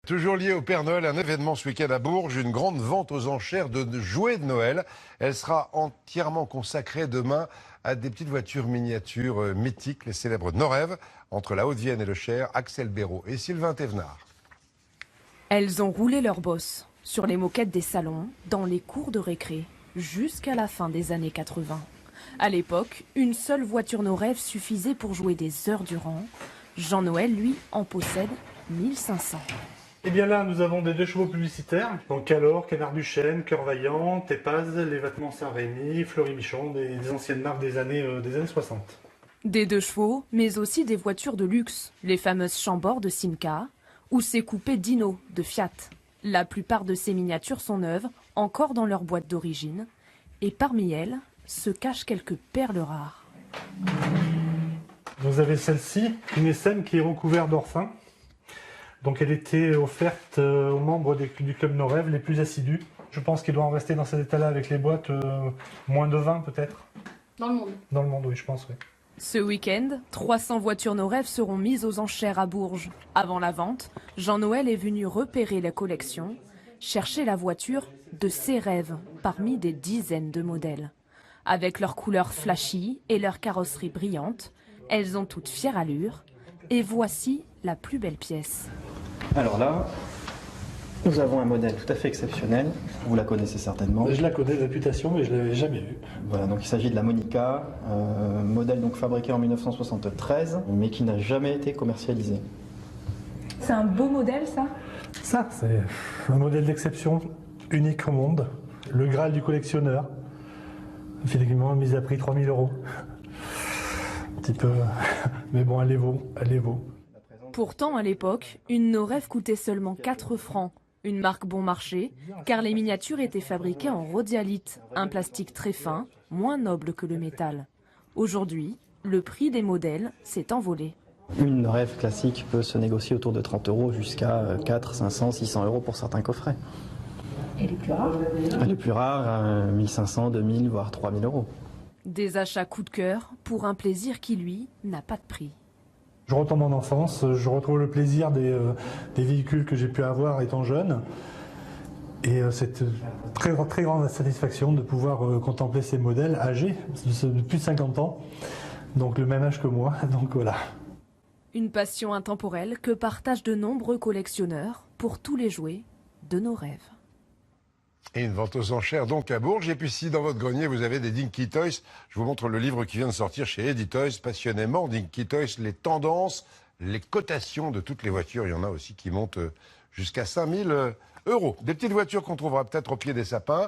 Toujours lié au Père Noël, un événement ce week-end à Bourges, une grande vente aux enchères de jouets de Noël. Elle sera entièrement consacrée demain à des petites voitures miniatures mythiques, les célèbres Norève, entre la Haute-Vienne et le Cher, Axel Béraud et Sylvain Thévenard. Elles ont roulé leur bosse sur les moquettes des salons, dans les cours de récré, jusqu'à la fin des années 80. À l'époque, une seule voiture Norève suffisait pour jouer des heures durant. Jean-Noël, lui, en possède 1500. Et bien là, nous avons des 2 chevaux publicitaires, donc Calor, Canard du Chêne, Cœur Vaillant, Tépaz, les vêtements Saint-Rémy, Fleury-Michon, des anciennes marques des années 60. Des 2 chevaux, mais aussi des voitures de luxe, les fameuses Chambord de Simca ou ces coupés Dino de Fiat. La plupart de ces miniatures sont neuves, encore dans leur boîte d'origine, et parmi elles se cachent quelques perles rares. Vous avez celle-ci, une SM qui est recouverte d'or fin. Donc elle était offerte aux membres du club Norève les plus assidus. Je pense qu'il doit en rester dans cet état-là avec les boîtes moins de 20 peut-être. Dans le monde. Dans le monde, oui, je pense, oui. Ce week-end, 300 voitures Norève seront mises aux enchères à Bourges. Avant la vente, Jean-Noël est venu repérer la collection, chercher la voiture de ses rêves parmi des dizaines de modèles. Avec leurs couleurs flashy et leur carrosserie brillante, elles ont toutes fière allure. Et voici la plus belle pièce. Alors là, nous avons un modèle tout à fait exceptionnel. Vous la connaissez certainement. Je la connais de réputation, mais je ne l'avais jamais vue. Voilà, donc il s'agit de la Monica, modèle donc fabriqué en 1973, mais qui n'a jamais été commercialisé. C'est un beau modèle, ça? Ça, c'est un modèle d'exception, unique au monde. Le Graal du collectionneur. Finalement, mise à prix 3000 €. Un petit peu, mais bon, elle est vaut, elle est vaut. Pourtant, à l'époque, une Norève coûtait seulement 4 francs. Une marque bon marché, car les miniatures étaient fabriquées en rhodialite, un plastique très fin, moins noble que le métal. Aujourd'hui, le prix des modèles s'est envolé. Une Norève classique peut se négocier autour de 30 € jusqu'à 4, 500, 600 € pour certains coffrets. Et les plus rares? Les plus rares, 1500, 2000, voire 3000 €. Des achats coup de cœur pour un plaisir qui, lui, n'a pas de prix. Je retombe en enfance, je retrouve le plaisir des véhicules que j'ai pu avoir étant jeune. Et c'est très grande satisfaction de pouvoir contempler ces modèles âgés, de plus de 50 ans, donc le même âge que moi, donc voilà. Une passion intemporelle que partagent de nombreux collectionneurs pour tous les jouets de nos rêves. Et une vente aux enchères donc à Bourges. Et puis si dans votre grenier vous avez des Dinky Toys, je vous montre le livre qui vient de sortir chez Eddy Toys, passionnément. Dinky Toys, les tendances, les cotations de toutes les voitures. Il y en a aussi qui montent jusqu'à 5000 €. Des petites voitures qu'on trouvera peut-être au pied des sapins.